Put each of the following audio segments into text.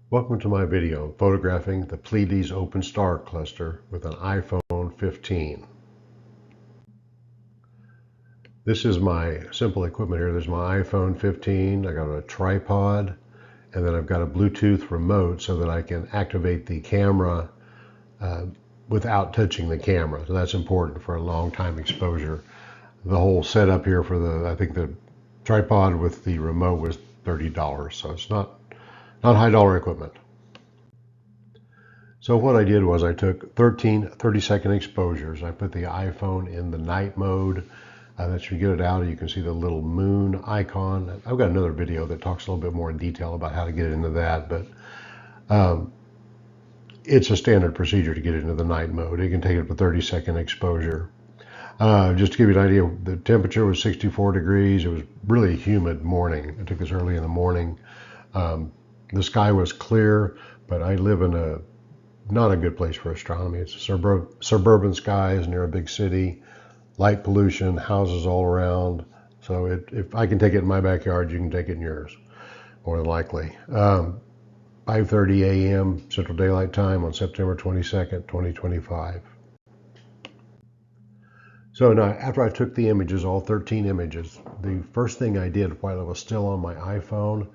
Welcome to my video on photographing the Pleiades open star cluster with an iPhone 15. This is my simple equipment here. There's my iPhone 15. I got a tripod, and then I've got a Bluetooth remote so that I can activate the camera without touching the camera. So that's important for a long time exposure. The whole setup here for I think the tripod with the remote was $30, so it's not high dollar equipment. So what I did was I took 13 30-second exposures. I put the iPhone in the night mode. That you get it out, you can see the little moon icon. I've got another video that talks a little bit more in detail about how to get into that, but it's a standard procedure to get into the night mode. You can take it for 30-second exposure. Just to give you an idea, the temperature was 64 degrees. It was really a humid morning. I took this early in the morning. The sky was clear, but I live in not a good place for astronomy. It's a suburban skies near a big city, light pollution, houses all around. So if I can take it in my backyard, you can take it in yours, more than likely. 5:30 a.m. Central Daylight Time on September 22nd, 2025. So now, after I took the images, all 13 images, the first thing I did while it was still on my iPhone,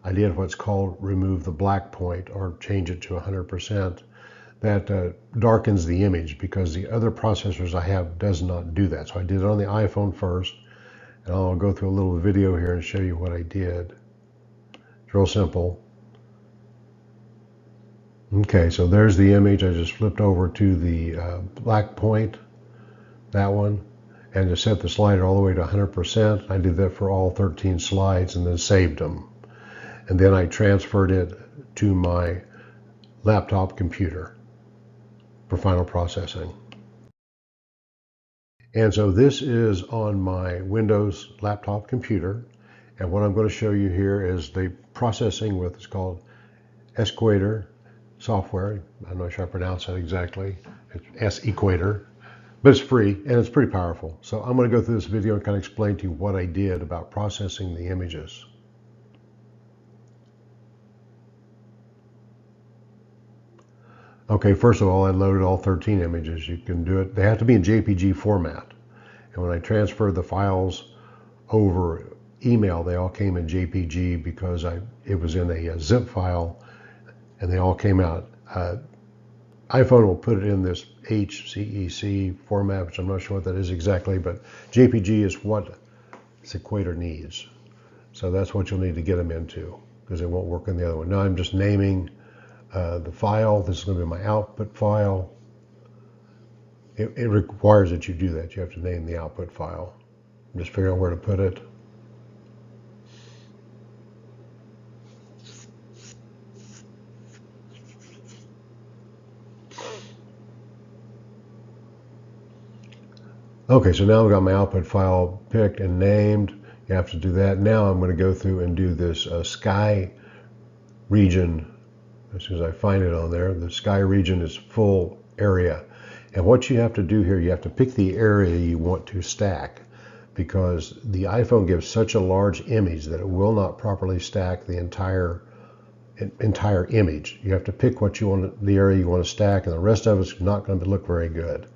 I did what's called remove the black point or change it to 100%. That darkens the image because the other processors I have does not do that. So I did it on the iPhone first, and I'll go through a little video here and show you what I did. It's real simple. Okay, so there's the image. I just flipped over to the black point, that one, and to set the slider all the way to 100%. I did that for all 13 slides and then saved them. And then I transferred it to my laptop computer for final processing. And so this is on my Windows laptop computer. And what I'm going to show you here is the processing with, it's called Esquator software. I'm not sure I pronounced that exactly. It's Equator, but it's free and it's pretty powerful. So I'm going to go through this video and kind of explain to you what I did about processing the images. Okay, first of all, I loaded all 13 images. You can do it. They have to be in JPG format. And when I transferred the files over email, they all came in JPG because it was in a zip file, and they all came out. iPhone will put it in this HCEC format, which I'm not sure what that is exactly, but JPG is what Equator needs. So that's what you'll need to get them into because it won't work in the other one. Now I'm just naming the file. This is going to be my output file. It requires that you do that. You have to name the output file. Just figure out where to put it. Okay, so now I've got my output file picked and named. You have to do that. Now I'm going to go through and do this sky region. As soon as I find it on there, the sky region is full area. And what you have to do here, you have to pick the area you want to stack because the iPhone gives such a large image that it will not properly stack the entire image. You have to pick what you want, the area you want to stack, and the rest of it's not going to look very good.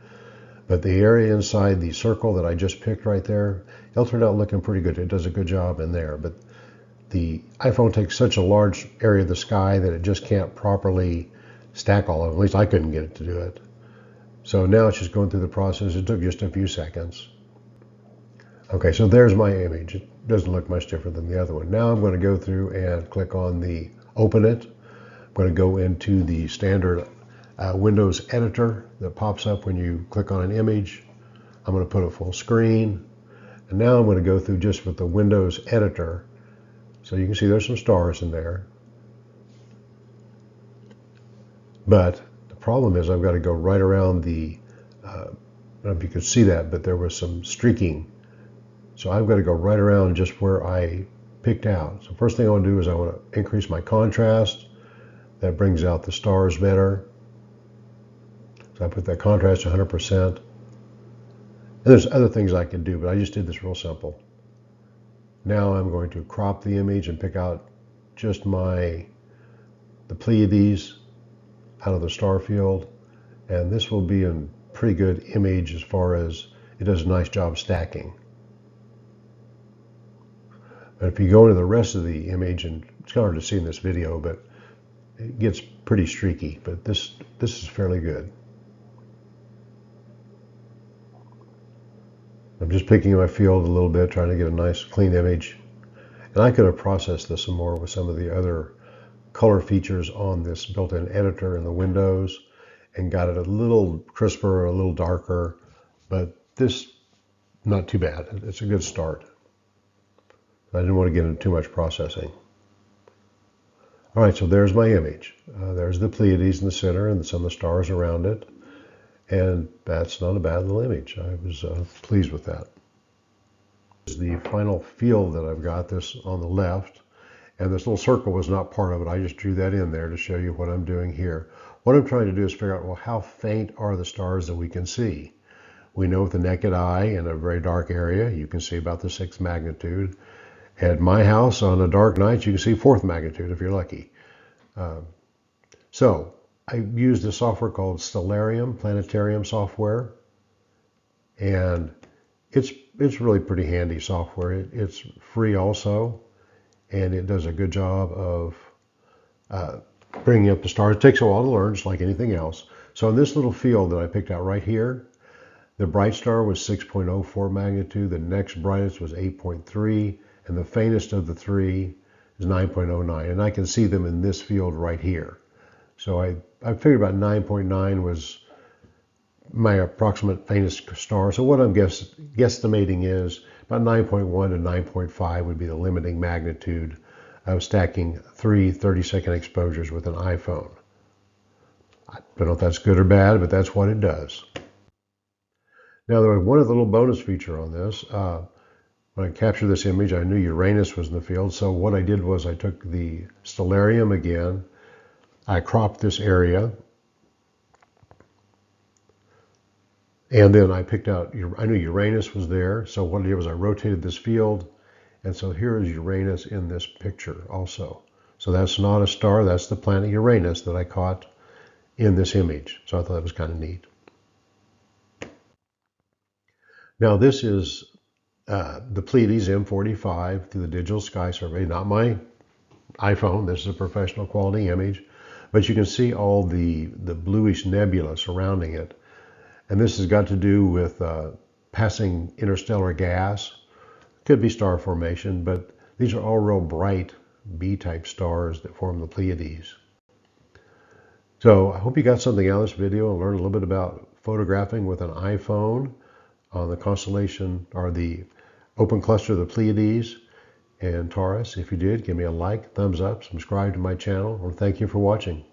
But the area inside the circle that I just picked right there, it'll turn out looking pretty good. It does a good job in there. But the iPhone takes such a large area of the sky that it just can't properly stack all of it. At least I couldn't get it to do it. So now it's just going through the process. It took just a few seconds. Okay, so there's my image. It doesn't look much different than the other one. Now I'm going to go through and click on the Open It. I'm going to go into the standard Windows editor that pops up when you click on an image. I'm going to put a full screen. And now I'm going to go through just with the Windows editor. So you can see there's some stars in there. But the problem is I've got to go right around the, I don't know if you could see that, but there was some streaking. So I've got to go right around just where I picked out. So first thing I want to do is I want to increase my contrast. That brings out the stars better. So I put that contrast to 100%. And there's other things I can do, but I just did this real simple. Now I'm going to crop the image and pick out just my the Pleiades out of the star field, and this will be a pretty good image as far as it does a nice job stacking. But if you go into the rest of the image, and it's hard to see in this video, but it gets pretty streaky, but this is fairly good. I'm just picking my field a little bit, trying to get a nice clean image. And I could have processed this some more with some of the other color features on this built-in editor in the windows and got it a little crisper, a little darker, but this, not too bad. It's a good start. I didn't want to get into too much processing. All right, so there's my image. There's the Pleiades in the center and some of the stars around it. And that's not a bad little image. I was pleased with that. This is the final field that I've got, this on the left. And this little circle was not part of it. I just drew that in there to show you what I'm doing here. What I'm trying to do is figure out, well, how faint are the stars that we can see? We know with the naked eye in a very dark area, you can see about the 6th magnitude. At my house on a dark night, you can see 4th magnitude if you're lucky. So I used a software called Stellarium, planetarium software. And it's really pretty handy software. It's free also. And it does a good job of bringing up the stars. It takes a while to learn, just like anything else. So in this little field that I picked out right here, the bright star was 6.04 magnitude, the next brightest was 8.3, and the faintest of the three is 9.09. And I can see them in this field right here. So I figured about 9.9 was my approximate faintest star. So what I'm guesstimating is about 9.1 to 9.5 would be the limiting magnitude of stacking 3 30-second exposures with an iPhone. I don't know if that's good or bad, but that's what it does. Now, there was one other little bonus feature on this. When I captured this image, I knew Uranus was in the field. So what I did was I took the Stellarium again. I cropped this area. And then I picked out, I knew Uranus was there. So what I did was I rotated this field. And so here is Uranus in this picture also. So that's not a star, that's the planet Uranus that I caught in this image. So I thought that was kind of neat. Now this is the Pleiades M45 through the Digital Sky Survey, not my iPhone. This is a professional quality image, but you can see all the bluish nebula surrounding it. And this has got to do with passing interstellar gas. Could be star formation, but these are all real bright B-type stars that form the Pleiades. So I hope you got something out of this video and learned a little bit about photographing with an iPhone on the constellation or the open cluster of the Pleiades and Taurus. If you did, give me a like, thumbs up, subscribe to my channel, and thank you for watching.